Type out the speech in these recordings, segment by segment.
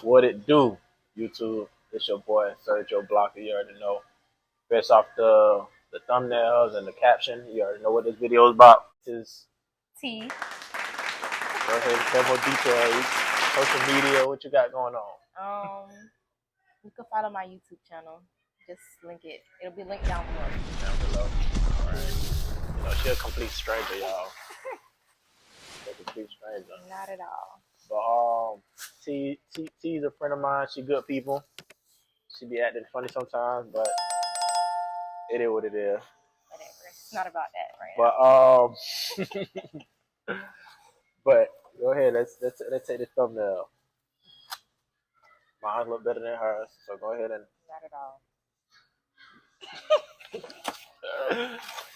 What it do, YouTube? It's your boy, Sergio Blocker. You already know. Based off the thumbnails and the caption, you already know what this video is about. This T. Go ahead and tell more details. Social media, what you got going on? You can follow my YouTube channel. Just link it. It'll be linked down below. Down below. All right. You know, she's a complete stranger, y'all. She's a complete stranger. Not at all. But T's a friend of mine. She good people. She be acting funny sometimes, but it is what it is. Whatever. It's not about that right now. But go ahead. Let's take this thumbnail. Mine's a little better than hers, so go ahead and. Not at all.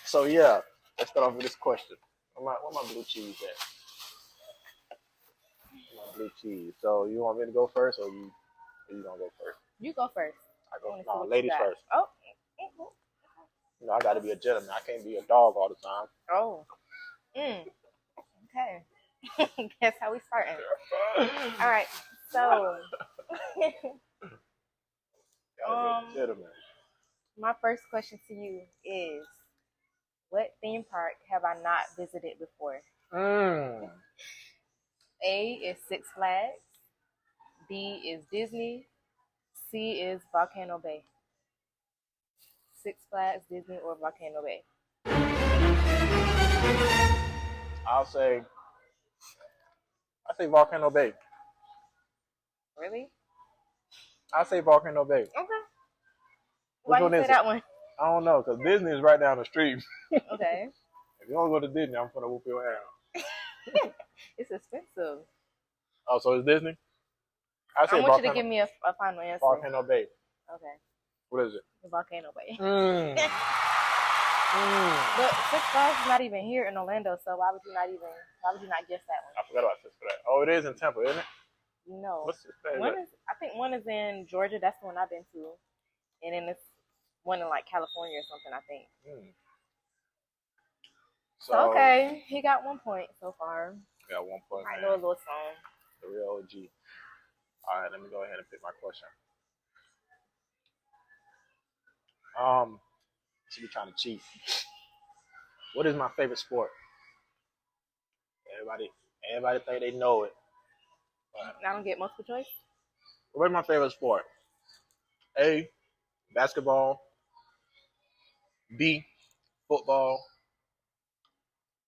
So yeah, let's start off with this question. Where my blue cheese at? My blue cheese. So you want me to go first, or you gonna go first? You go first. I go. No, ladies first. Oh. You know, I got to be a gentleman. I can't be a dog all the time. Oh. Okay. Guess how we starting. All right. So. Gentleman. My first question to you is, what theme park have I not visited before? A is Six Flags. B is Disney. C is Volcano Bay. Six Flags, Disney, or Volcano Bay? I say Volcano Bay. Really? I say Volcano Bay. Okay. Why you say that one? I don't know, because Disney is right down the street. Okay. If you don't go to Disney, I'm gonna whoop your ass. It's expensive. Oh, so it's Disney? I want you to give me a final answer. Volcano Bay. Okay. What is it? The Volcano Bay. But Six Flags is not even here in Orlando, so why would you not guess that one? I forgot about Six Flags. Oh, it is in Tampa, isn't it? No. What's Six Flags? I think one is in Georgia. That's the one I've been to. And then it's one in like California or something, I think. So okay, he got 1 point so far. Got 1 point. I know a little song. The real OG. All right, let me go ahead and pick my question. Should be trying to cheat. What is my favorite sport? Everybody think they know it. I don't get multiple choice. What's my favorite sport? A, basketball. B, football.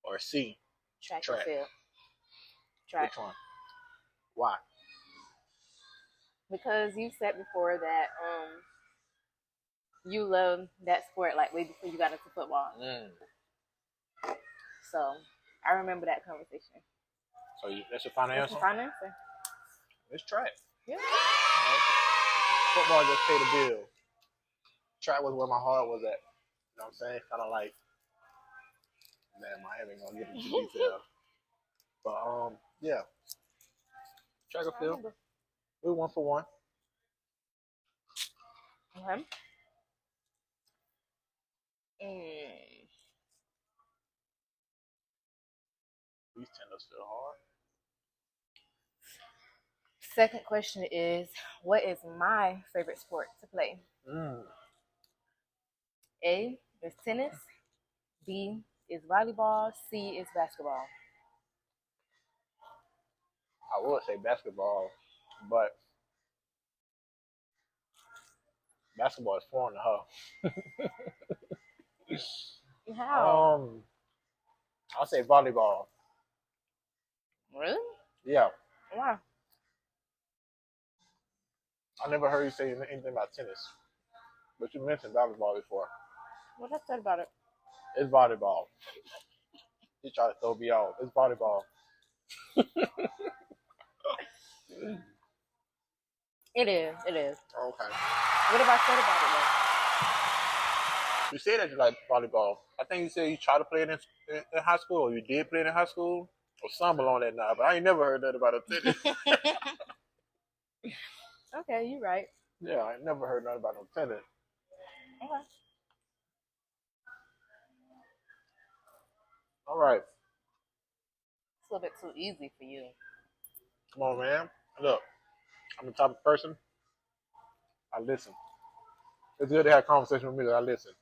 Or C, track. And field. Track. Which one? Why? Because you said before that you love that sport like way before you got into football. So I remember that conversation. So that's your final answer? That's your final answer. It's track. Yeah. Football just paid the bill. Track was where my heart was at. You know what I'm saying? Kind of like, man, Miami gonna get into detail. But yeah. Track or field. We're 1 for 1. Okay. These tenders feel hard. Second question is, what is my favorite sport to play? A is tennis. B is volleyball. C is basketball. I would say basketball, but basketball is foreign to her. How? I'll say volleyball. Really? Yeah. Why? I never heard you say anything about tennis, but you mentioned volleyball before. What I said about it? It's volleyball. You try to throw me off. It's volleyball. It is. Okay. What have I said about it though? You said that you like volleyball. I think you said you tried to play it in high school, or you did play it in high school, or something along that line. But I ain't never heard that about a tennis. Okay, you're right. Yeah, I ain't never heard nothing about no tennis. Okay. All right. It's a little bit too easy for you. Come on, man. Look, I'm the type of person, I listen. It's good to have a conversation with me that I listen.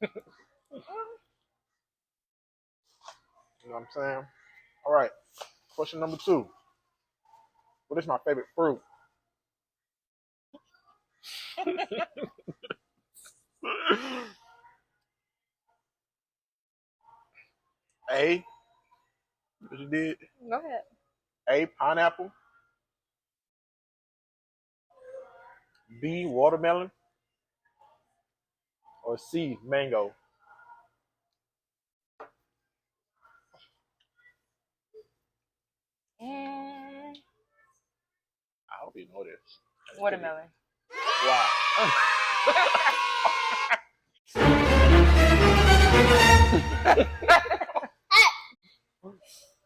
You know what I'm saying? All right. Question number 2. What is my favorite fruit? A, what you did? Go ahead. A, pineapple. B, watermelon. Or C, mango. Mm, I hope you know this. watermelon. Wow.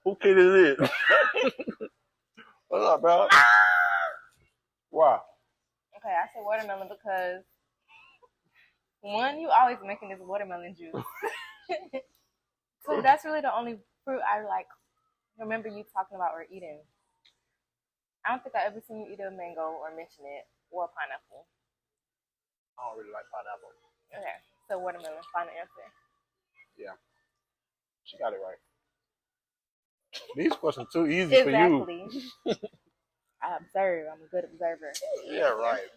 Who kid is it? What's up, bro? Wow. Okay, I said watermelon because one, you always making this watermelon juice. So that's really the only fruit I like remember you talking about or eating. I don't think I ever seen you eat a mango or mention it or a pineapple. I don't really like pineapple. Okay, so watermelon, final answer. Yeah. She got it right. These questions too easy for you. Exactly. I observe. I'm a good observer. Yeah, right.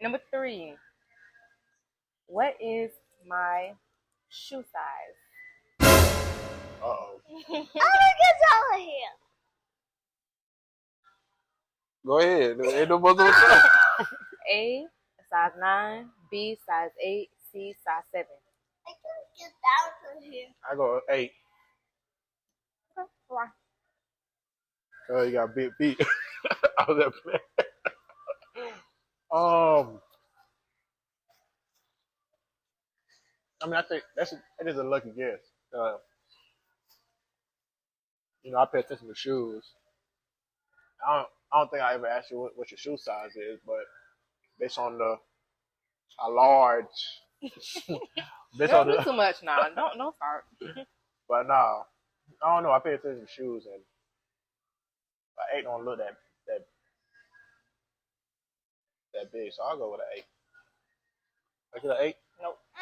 Number 3. What is my shoe size? Uh-oh. I'm gonna get out of here. Go ahead. Ain't no more time. A, size 9. B, size 8. C, size 7. I can't get out of here. I go 8. Okay, why? Oh, you got big feet. I was at play. I mean, I think it is a lucky guess. I pay attention to shoes. I don't think I ever asked you what your shoe size is, but based on a large, based on Don't do the, too much now. Don't start. but nah, I don't know. I pay attention to shoes, and 8 don't look that big, so I'll go with an 8. I get an 8. Nope. 7.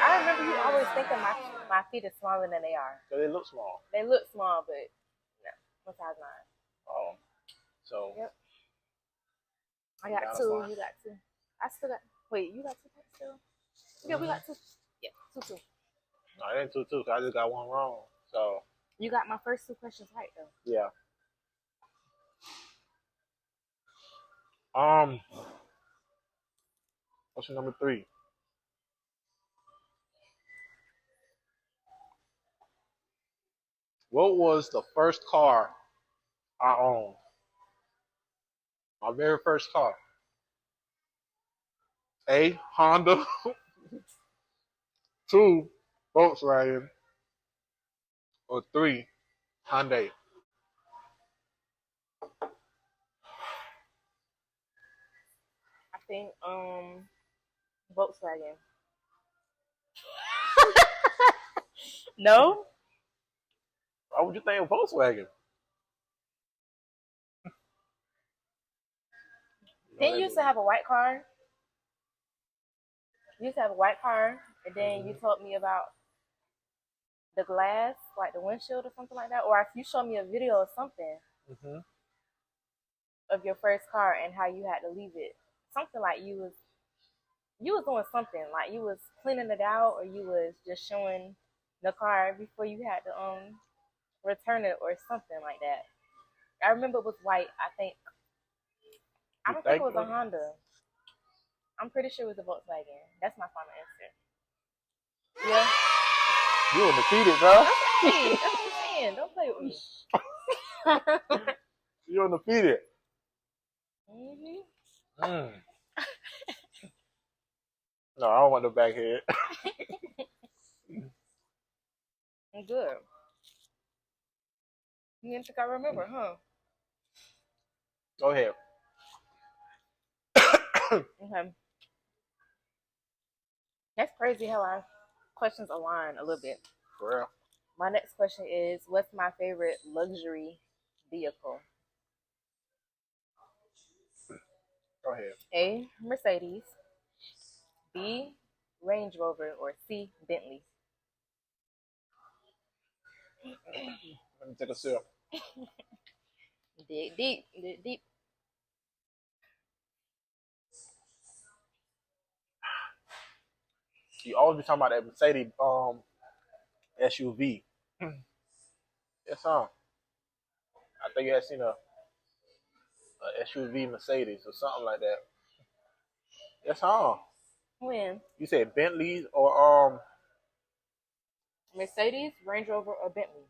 I remember you always thinking my feet are smaller than they are. So they look small. They look small, but no. What size 9? Oh, so Yep. I got 2. You got 2. I still got. Wait, you got 2 points still? Yeah, we got 2. Yeah, 2. No, it ain't 2. Cause I just got one wrong. So You got my first 2 questions right though. yeah. Question number 3. What was the first car I owned? My very first car. A, Honda. 2, Volkswagen. Or 3, Hyundai. I think Volkswagen. No? Why would you think of Volkswagen? Didn't you used to have a white car? You used to have a white car, and then you told me about the glass, like the windshield or something like that. Or if you showed me a video or something Mm-hmm. of your first car and how you had to leave it. Something like you was doing something, like you was cleaning it out or you was just showing the car before you had to return it or something like that. I remember it was white, I don't think it was a Honda. I'm pretty sure it was a Volkswagen. That's my final answer. Yeah. You undefeated, bro. Hey, that's what I'm saying. Don't play with me. You undefeated. Mm-hmm. Mm. No, I don't want no backhead. I'm good. You didn't think I remember, huh? Go ahead. Okay. That's crazy how our questions align a little bit. For real. My next question is, what's my favorite luxury vehicle? Go ahead. A. Mercedes. B. Range Rover. Or C. Bentley. Let me take a sip. Dig deep. Dig deep. You always be talking about that Mercedes SUV. Yes, huh? I think you had seen a SUV Mercedes or something like that. Yes, huh? When? You said Bentleys or Mercedes, Range Rover, or Bentley?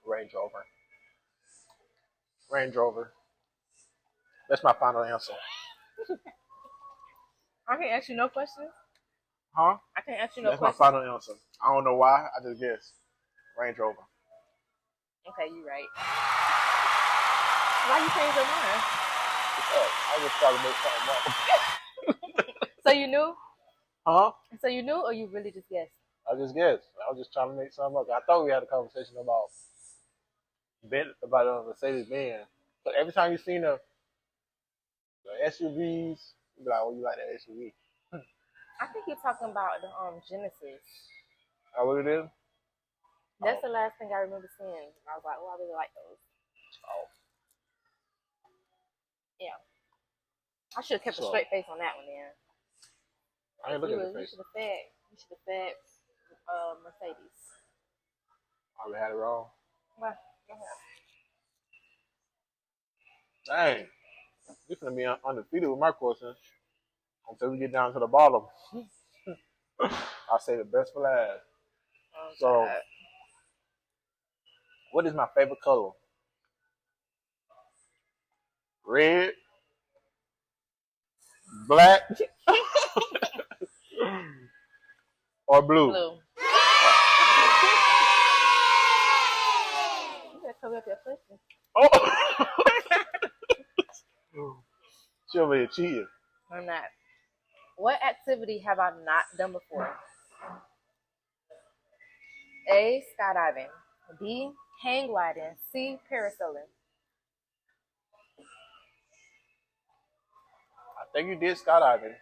Range Rover. Range Rover. That's my final answer. I can't ask you no questions. Huh? I can't ask you no That's questions. my final answer. I don't know why. I just guess. Range Rover. Okay, you right. Why you changed your mind? I just trying to make something up. So you knew? Huh? So you knew, or you really just guessed? I just guessed. I was just trying to make something up. I thought we had a conversation about a Mercedes Benz. But every time you seen the SUVs, you be like, "Oh, you like that SUV?" I think you're talking about the Genesis. How what it is? That's the last thing I remember seeing. I was like, oh, I really like those. Oh, Yeah. I should have kept a straight face on that one, then. I ain't looking at the You face. should have fed. You should have fed Mercedes. I had it wrong. Well, go ahead. Dang, you're gonna be undefeated with my question until we get down to the bottom. I'll say the best for last. Oh, So, God. what is my favorite color? Red, black, or blue? Blue. You better cover up your pussy. Oh, she over here cheating. I'm not. What activity have I not done before? A. Skydiving. B. Hang gliding. C. Parasailing. I think you did skydiving.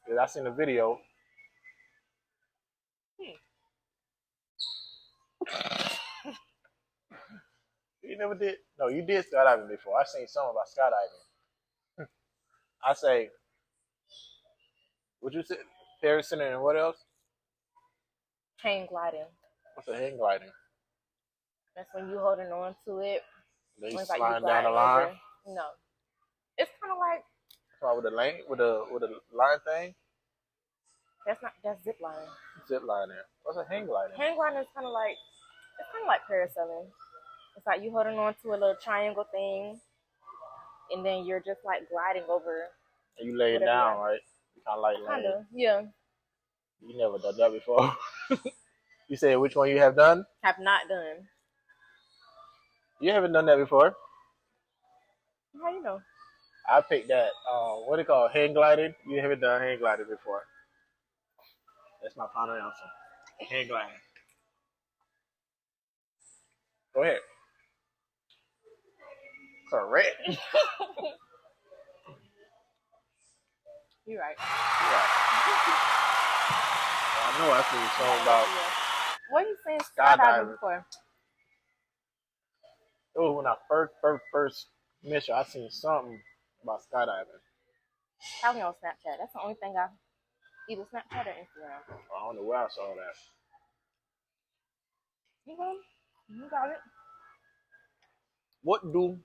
Cause I seen the video. You never did? No, you did skydiving before. I seen something about skydiving. I say, would you say parasailing and what else? Hang gliding. What's a hang gliding? That's when you holding on to it. Then you It's like you sliding down the gliding line. over. No. It's kind of like, Try with the lane, with the line thing. that's zip lining. Zip line there. What's a hang gliding? Hang gliding is kind of like parasailing. It's like you holding on to a little triangle thing, and then you're just like gliding over. And you lay it down, right? You kind of like Kind laying. of, yeah. You never done that before. You said which one you have done? Have not done. You haven't done that before. How you know? I picked that. What do you call hang gliding? You haven't done hang gliding before. That's my final answer. Hang gliding. Go ahead. Correct. You're right. Yeah. I know I seen something about What are you saying skydiving for? it was when I first mission. I seen something about skydiving. Probably on Snapchat. That's the only thing I either Snapchat or Instagram. I don't know where I saw that. Okay. You got it. What do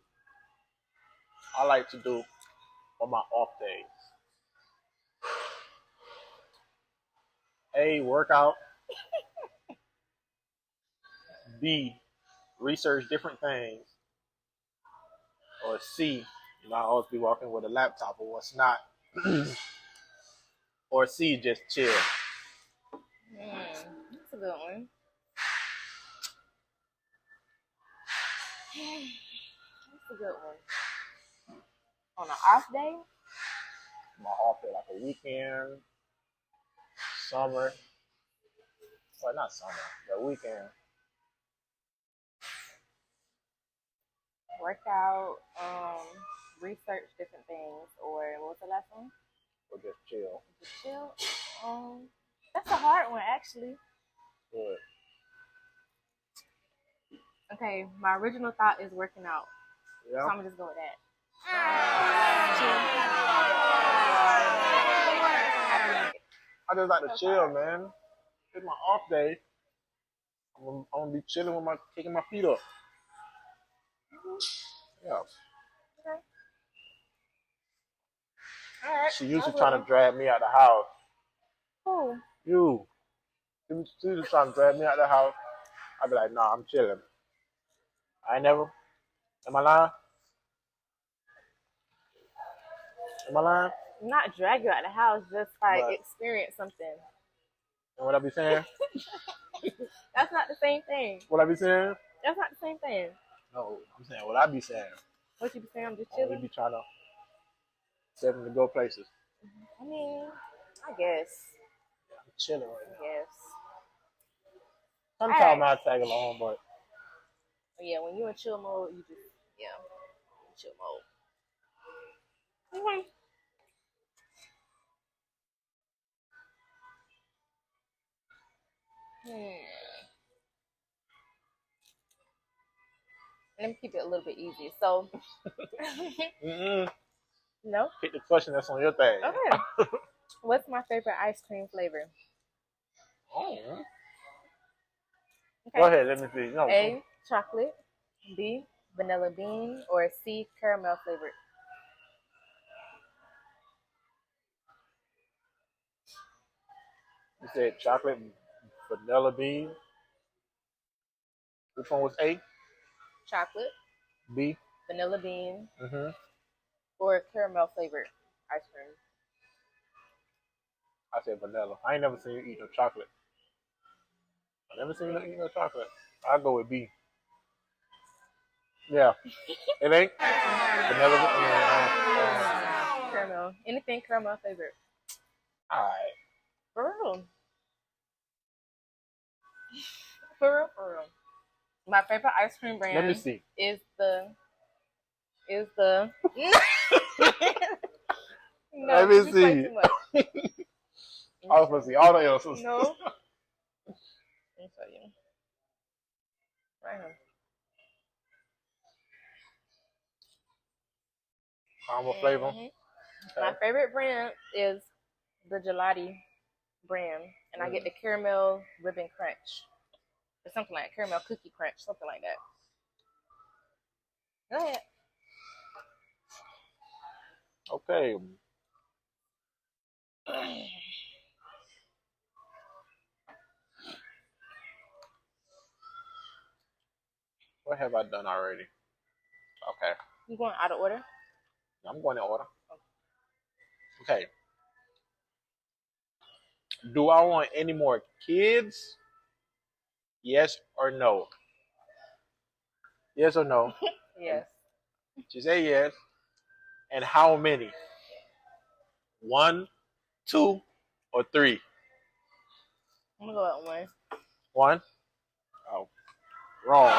I like to do on my off days? A, workout. B, research different things. Or C, I always be walking with a laptop or what's not. Or C, just chill. That's a good one. That's a good one. On an off day? My off day, like a weekend. summer. Well, not summer. The weekend. Work out, research different things, or what was the last one? Or just chill. Just chill. That's a hard one actually. Good. Okay, my original thought is working out, so Yeah. I'm gonna just go with that. I just like to chill, man. It's my off day. I'm gonna be chilling with kicking my feet up. Yeah. Okay. All right. She used to trying to drag me out the house. Who? You. She used to trying to drag me out the house. I'd be like, nah, I'm chilling. I ain't never. Am I lying? Am I lying? Not drag you out of the house, just like But- experience something. And what I be saying? That's not the same thing. What I be saying? That's not the same thing. No, I'm saying what I be saying. What you be saying? I'm just We chilling. be trying to set them to go places. I mean, I guess. I'm chilling right now. Yes. Sometimes Alright. I tag along, but Yeah, when you're in chill mode, you just chill mode. Okay. Let me keep it a little bit easier. So, no. Pick the question that's on your thing. Okay. What's my favorite ice cream flavor? Oh. Okay. Go ahead, let me see. No. A, chocolate. B, vanilla bean. Or C, caramel flavored. You said chocolate, vanilla bean. Which one was A? Chocolate, B? vanilla bean, Mm-hmm. or caramel flavored ice cream. I said vanilla. I ain't never seen you eat no chocolate. I never seen you eat no chocolate. I'll go with B. Yeah. It ain't? Vanilla. Caramel. Anything caramel flavored. Alright. For real. For real, for real. My favorite ice cream brand Let me see. is the No, Let me you play see. too much. I was supposed to see all the answers. No. Let me show you. Right here. Caramel flavor. Mhm. Okay. My favorite brand is the Gelati brand, and I get the caramel ribbon crunch, or something like that. Caramel cookie crunch, something like that. Go ahead. Okay. What have I done already? Okay. You going out of order? I'm going in order. Okay. Do I want any more kids? Yes or no? Yes or no? Yes. She say yes. And how many? 1, 2, or 3? I'm gonna go with one. 1? Oh, wrong.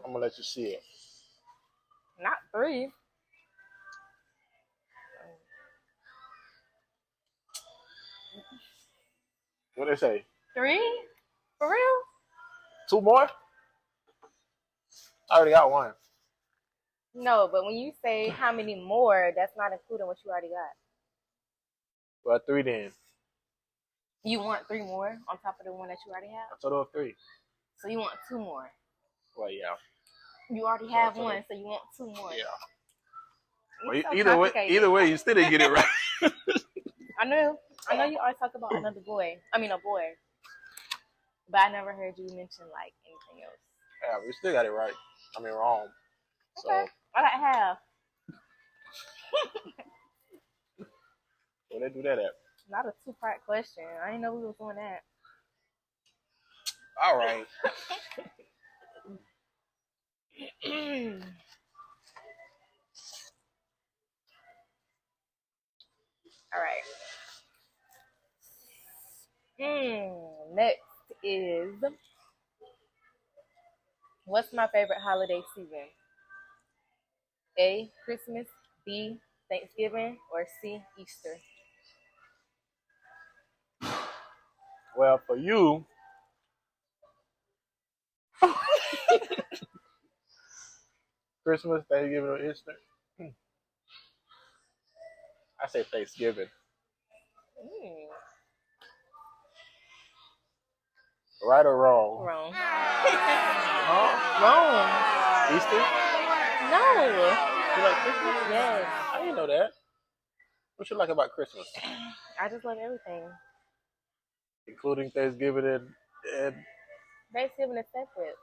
I'm gonna let you see it. Not 3. What they say? 3? For real? 2 more? I already got 1. No, but when you say how many more, that's not including what you already got. Well, 3 then. You want 3 more on top of the one that you already have? A total of 3. So you want 2 more. Well, yeah. You already have 1, so you want 2 more. Yeah. It's Well, so either way, you still didn't get it right. I know you always talk about another boy. I mean a boy. But I never heard you mention like anything else. Yeah, we still got it right. I mean, wrong. So, Okay. I got half. where they do that at? Not a 2-part question. I didn't know we was doing that. All right. All right. Next is, what's my favorite holiday season? A, Christmas. B, Thanksgiving. Or C, Easter. Well, for you, Christmas, Thanksgiving, or Easter, I say Thanksgiving. Mm, Right or wrong? wrong. Huh? Wrong. Easter? No. You like Christmas? Yes. I didn't know that. What you like about Christmas? I just love everything. Including Thanksgiving and Thanksgiving is separate.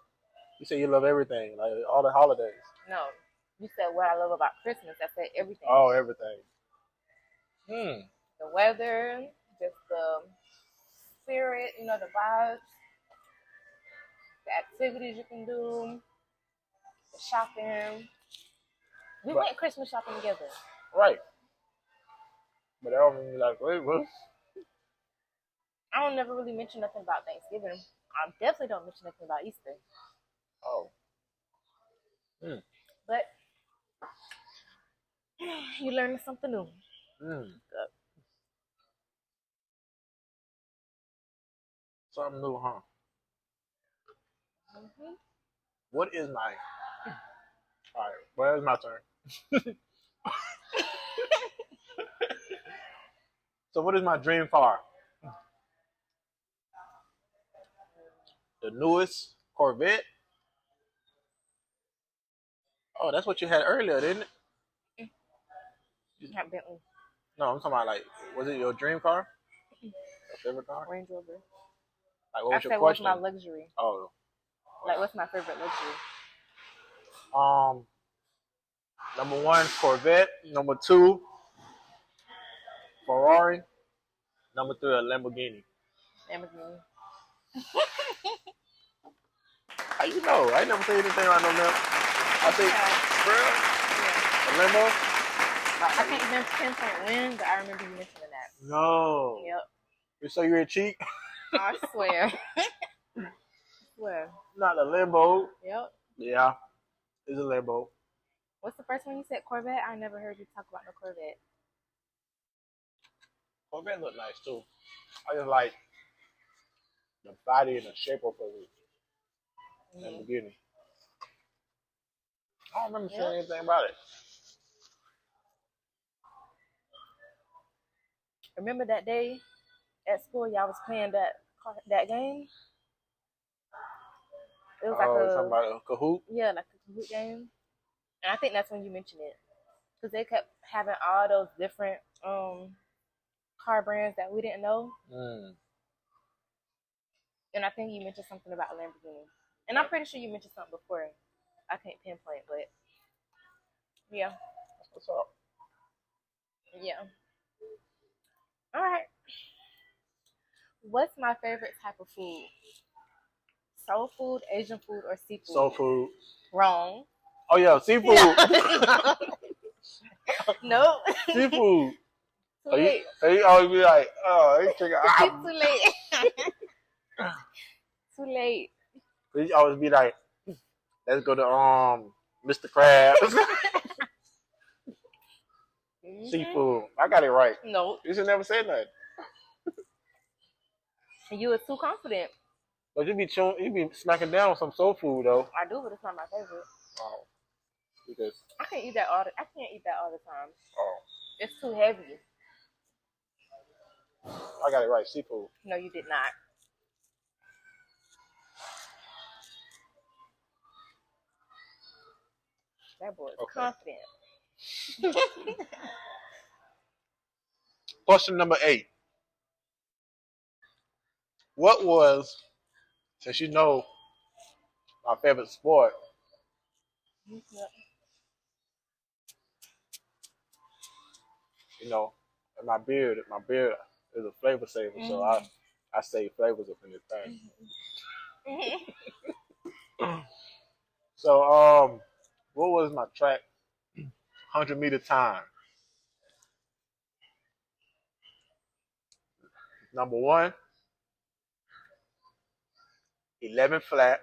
you say you love everything, like all the holidays. No. You said what I love about Christmas. I said everything. Oh, everything. The weather, just the spirit, the vibes, the activities you can do, the shopping. We went Christmas shopping together. Right. But I don't mean like, wait, what? I don't never really mention nothing about Thanksgiving. I definitely don't mention nothing about Easter. Oh. But you learn something new. Something new, huh? Mm-hmm. What is my... All right, well, it's my turn. So what is my dream car? The newest Corvette? Oh, that's what you had earlier, didn't it? Not Bentley. No, I'm talking about like, was it your dream car? Your favorite car? Range Rover. Like, what was your said, question? what's my luxury? Oh. Like, what's my favorite luxury? Number one, Corvette. Number two, Ferrari. Number three, a Lamborghini. Lamborghini. How you know? I ain't never say anything like no Lambo. I say, bro, a Lambo. I can't even pinpoint when, but I remember you mentioning that. No. Yep. You say you're a cheat? I swear. I swear. Not a Lambo. Yep. Yeah, it's a Lambo. What's the first one you said? Corvette? I never heard you talk about no Corvette. Corvette look nice too. I just like the body and the shape of it. Lamborghini. I don't remember saying anything about it. Remember that day at school y'all was playing that game? It was talking about a Kahoot? Yeah, like a Kahoot game. And I think that's when you mentioned it. Because they kept having all those different car brands that we didn't know. And I think you mentioned something about a Lamborghini. And I'm pretty sure you mentioned something before. I can't pinpoint, but yeah. That's what's up. Yeah. All right. What's my favorite type of food? Soul food, Asian food, or seafood? Soul food. Wrong. Oh yeah, seafood. Nope. Seafood. Too late. You always be like, oh, you chicken. Too late. Too late. You always be like, let's go to Mr. Krabs. Seafood. I got it right. Nope. You should never say nothing. You were too confident. But you be smacking down on some soul food though. I do, but it's not my favorite. Oh. Because I can't eat that all the time. Oh. It's too heavy. I got it right. Seafood. No, you did not. That boy is confident. Question number 8. What was, since you know my favorite sport, and my beard is a flavor saver, so I save flavors up in this thing. So, what was my track 100-meter time? Number one, 11 flat.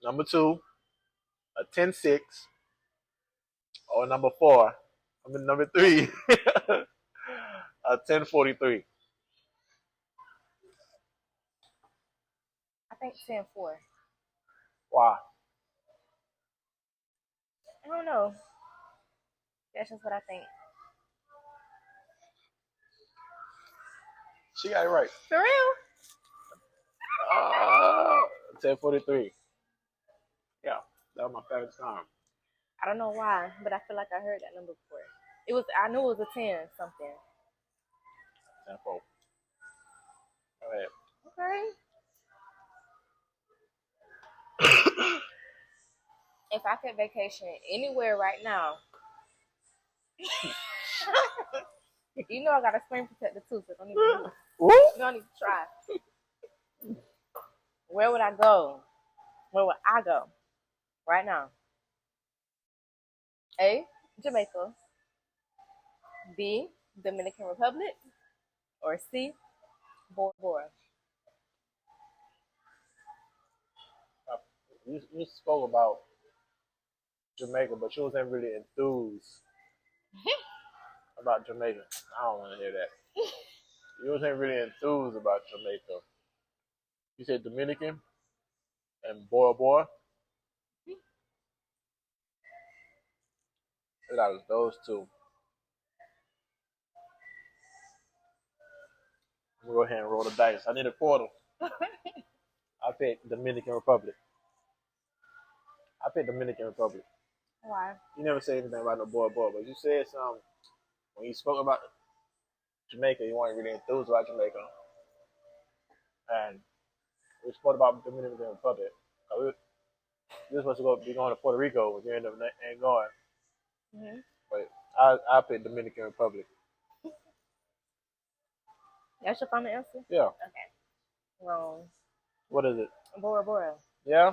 Number two, a 10-6. Or number four, number three, a 10-43. I think 10-4. Wow. I don't know. That's just what I think. She got it right. For real? 10-43. Yeah, that was my favorite time. I don't know why, but I feel like I heard that number before. I knew it was a 10 something. 10-4. Go ahead. Okay. If I could vacation anywhere right now, you know I got a screen protector too, so don't even don't even try. Where would I go? Where would I go right now? A, Jamaica. B, Dominican Republic. Or C, Bora Bora. You spoke about Jamaica, but you wasn't really enthused about Jamaica. I don't want to hear that. You wasn't really enthused about Jamaica. You said Dominican and Bora Bora. That was those two. I'm gonna go ahead and roll the dice. I need a portal. I picked Dominican Republic. Why? You never said anything about no Bora Bora, but you said something when you spoke about Jamaica. You weren't really enthused about Jamaica, and we spoke about Dominican Republic. We were supposed to be going to Puerto Rico, but you ended up ain't going. Mm-hmm. But I picked Dominican Republic. That's your final answer? Yeah. Okay. Wrong. What is it? Bora Bora. Yeah?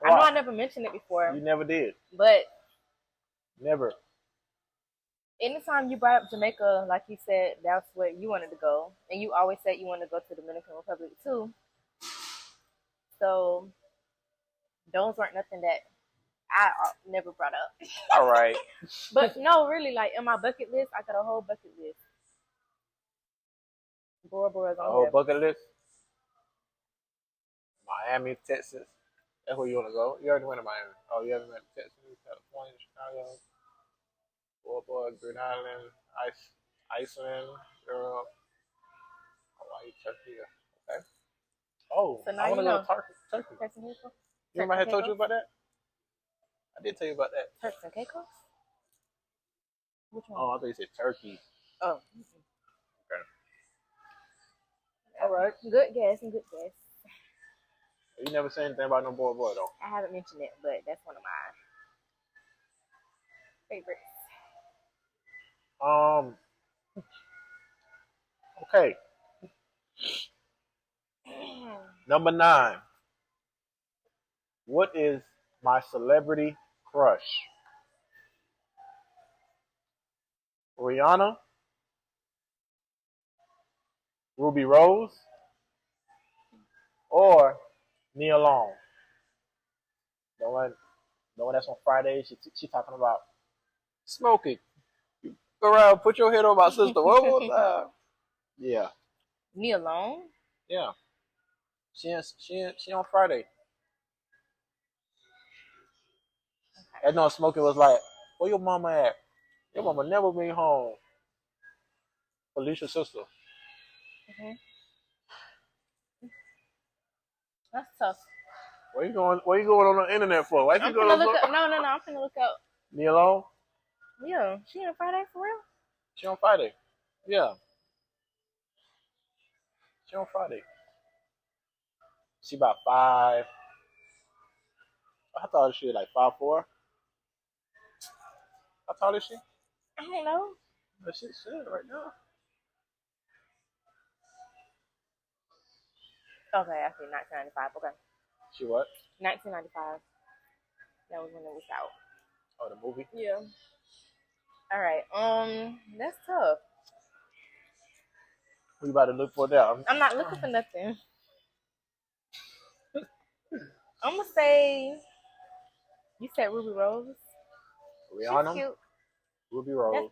I know I never mentioned it before. You never did. But Never. anytime you brought up Jamaica, like you said, that's where you wanted to go. And you always said you wanted to go to the Dominican Republic too. So those weren't nothing that I never brought up. All right. But no, really, like in my bucket list, I got a whole bucket list. Bora Bora's on A whole there. bucket list? Miami, Texas. That's where you want to go. You already went to Miami. Oh, you haven't been to Texas, California, Chicago, Bora Bora, Green Island, Iceland, Europe, Hawaii, Turkey. Okay. Oh, So now I want to you go know. to Turkey. Turks and Caicos? You remember I had told you about that? I did tell you about that. Turks and Caicos? Which one? Oh, I thought you said Turkey. Oh. Okay. All right. Good guess. You never said anything about no Bora Bora, though. I haven't mentioned it, but that's one of my favorites. Okay. Number 9. What is my celebrity crush? Rihanna? Ruby Rose? Or Nia Long? The one that's on Friday. She talking about smoking. You go around, put your head on my sister one more time. Yeah. Nia Long? Yeah. She on Friday. Okay. And no smoking was like, where your mama at? Your mama never been home. Felicia's sister. Mm-hmm. That's tough. Where you going on the internet for? Why you going to look up? No. I'm finna look up. Nia Long? Yeah. She on Friday for real? She on Friday. Yeah. She on Friday. She about 5. I thought she was like 5'4". How tall is she? I don't know. But she's right now. Okay, I see 1995. Okay. She what? 1995. That was when it was out. Oh, the movie? Yeah. All right. That's tough. We about to look for that. I'm not looking for nothing. I'm gonna say you said Ruby Rose. Rihanna. She's cute. Ruby Rose.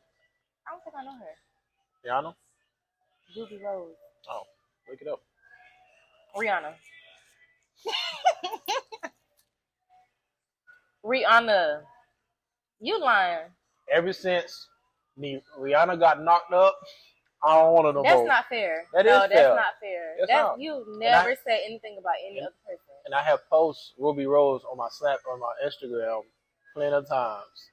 I don't think I know her. Rihanna. Ruby Rose. Oh, look it up. Rihanna. Rihanna. You lying. Ever since Rihanna got knocked up, I don't want her no more. That's not fair. That no, is that's fair. not fair. It's That's not. you never said anything about any other person. And I have posts Ruby Rose on my Instagram plenty of times.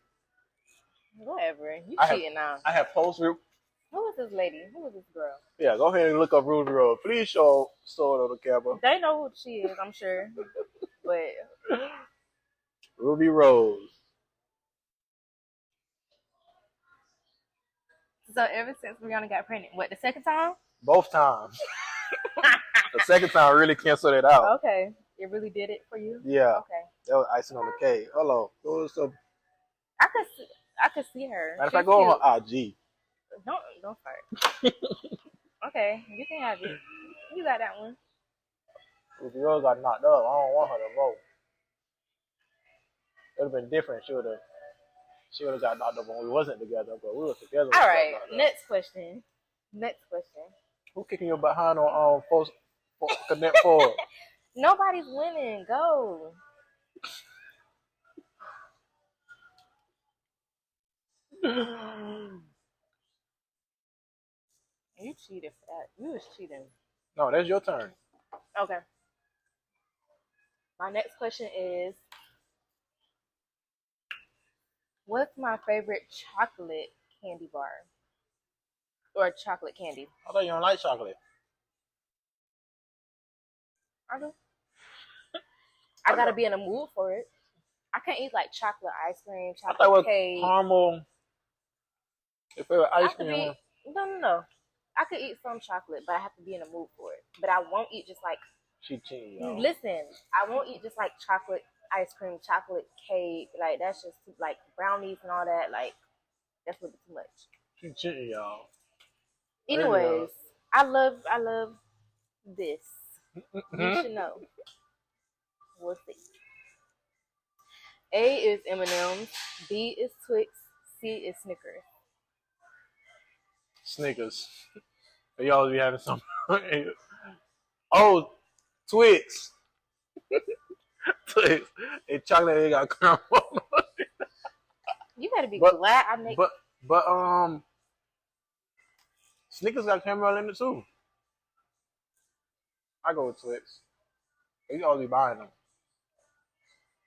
Whatever. You cheating now. I have posts. Who is this lady? Who is this girl? Yeah, go ahead and look up Ruby Rose. Please show it on the camera. They know who she is, I'm sure. But Ruby Rose. so ever since Rihanna got pregnant, what, the second time? Both times. The second time really canceled it out. Okay. It really did it for you? Yeah. Okay. That was icing on the cake. Hello. I could see her. Matter of fact, go on her IG. Don't start. Okay, you can have it. You got that one. If the girl got knocked up, I don't want her to vote. It would have been different. She would have got knocked up when we wasn't together, but we were together. All right, next question. Who kicking your behind on Connect Four? Nobody's winning. Go. You cheated for that. You was cheating. No, that's your turn. Okay. My next question is, what's my favorite chocolate candy bar? Or chocolate candy? I thought you don't like chocolate. I do. I gotta be in a mood for it. I can't eat like chocolate ice cream, chocolate cake. Caramel. Your favorite ice cream? No. I could eat some chocolate, but I have to be in a mood for it. But I won't eat just like. She cheating, y'all. Listen, I won't eat just like chocolate ice cream, chocolate cake. Like that's just like brownies and all that. Like that's a little bit too much. She cheating, y'all. Anyways, I love this. You should know. We'll see. A is M&M's, B is Twix, C is Snickers. Snickers. Y'all be having some. Oh, Twix. Twix. And chocolate ain't got caramel. You gotta be glad I make. But Snickers got caramel in it too. I go with Twix. You always be buying them.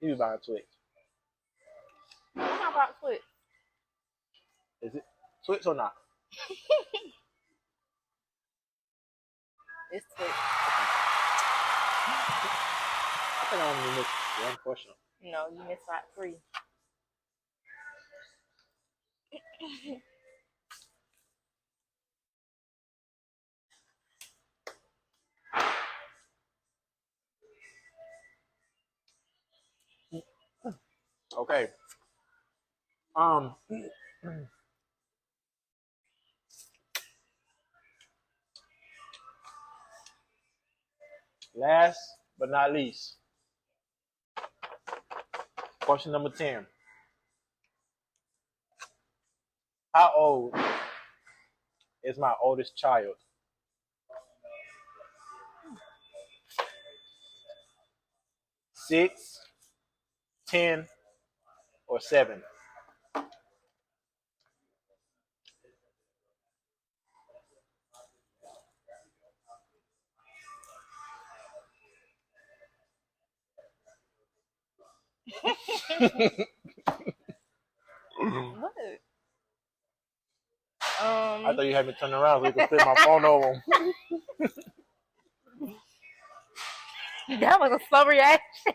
You be buying Twix. How about Twix? Is it Twix or not? It's Twix. I think I only missed one question. No, you missed like 3. Okay. Last but not least, question number 10. How old is my oldest child? 6, 10, or 7? What? I thought you had me turn around so you could flip my phone over. That was a slow reaction.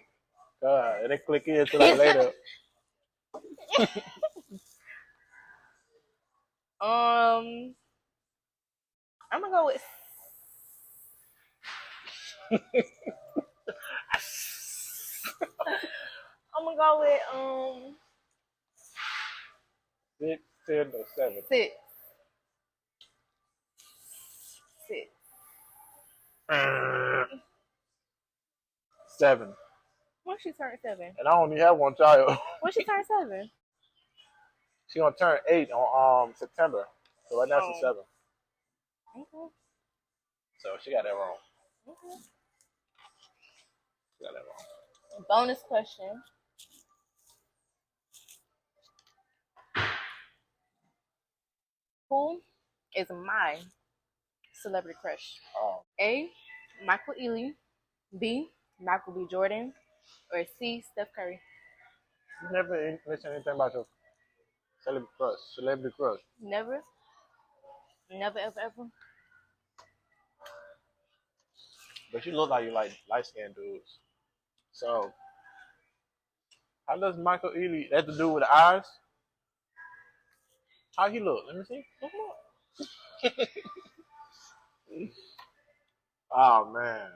God, it didn't click in until like later. I'm gonna go with. I'm gonna go with 6, 10, or 7? 6. 6. 7. When she turned 7? And I only have one child. When she turned 7? She gonna turn 8 on September. So right now she's 7. Okay. So she got that wrong. Okay. She got that wrong. Bonus question. Who is my celebrity crush? Oh. A. Michael Ealy. B. Michael B. Jordan. Or C. Steph Curry. You never mentioned anything about your celebrity crush. Celebrity crush. Never? Never, ever, ever? But you look like you like light-skinned dudes. So, how does Michael Ealy have to do with the eyes? How he look? Let me see. Oh, man.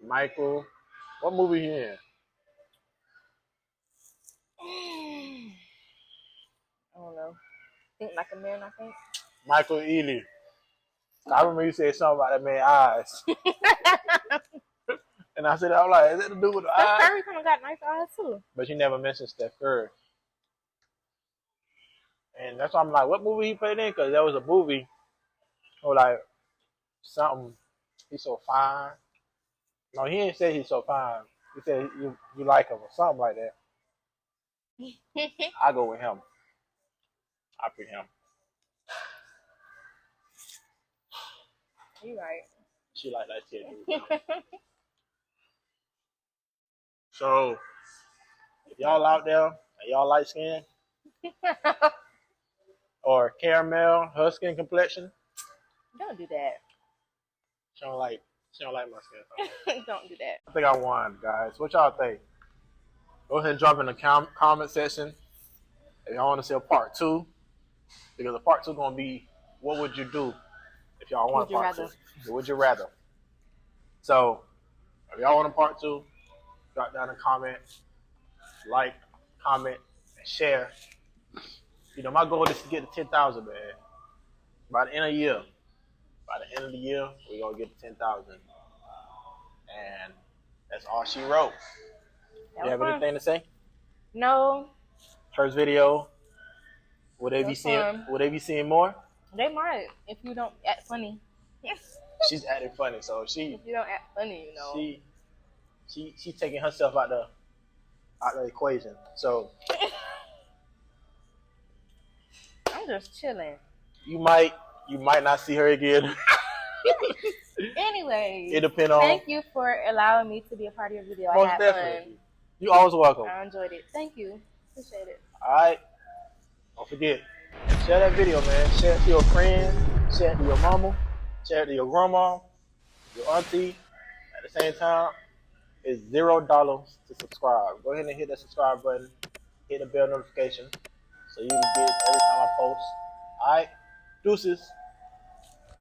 Michael. What movie he in? I don't know. Think Like a Man, I think. Michael Ealy. I remember you said something about that man's eyes. And I said, I was like, is that to do with the Steph eyes? Curry kind of got nice eyes, too. But you never mentioned Steph Curry. And that's why I'm like, what movie he played in? Because there was a movie, or like, something, he's so fine. No, he didn't say he's so fine. He said you like him or something like that. I go with him. I pick him. You right. She like that shit, dude. So, if y'all out there and y'all light skin or caramel, her skin complexion, Don't do that. she don't like my skin. Don't do that. I think I won, guys. What y'all think? Go ahead and drop in the comment section if y'all want to see a part 2. Because the part 2 gonna be, what would you do if y'all want a part 2? Would you rather? So, if y'all want a part 2, drop down a comment, like, comment, and share. You know, my goal is to get to 10,000, man. By the end of the year. By the end of the year, we're gonna get to 10,000. And that's all she wrote. You have anything to say? No. First video. Will they be seeing more? They might if you don't act funny. She's acting funny, so If you don't act funny, you know. She's taking herself out the equation. So I'm just chilling. you might not see her again. Anyway, it depends on. Thank you for allowing me to be a part of your video. Most I had definitely. fun. You always welcome. I enjoyed it. Thank you. Appreciate it. Alright. Don't forget. Share that video, man. Share it to your friends. Share it to your mama. Share it to your grandma. Your auntie. At the same time, it's $0 to subscribe. Go ahead and hit that subscribe button. Hit the bell notification so you can get every time I post. Alright. Deuces.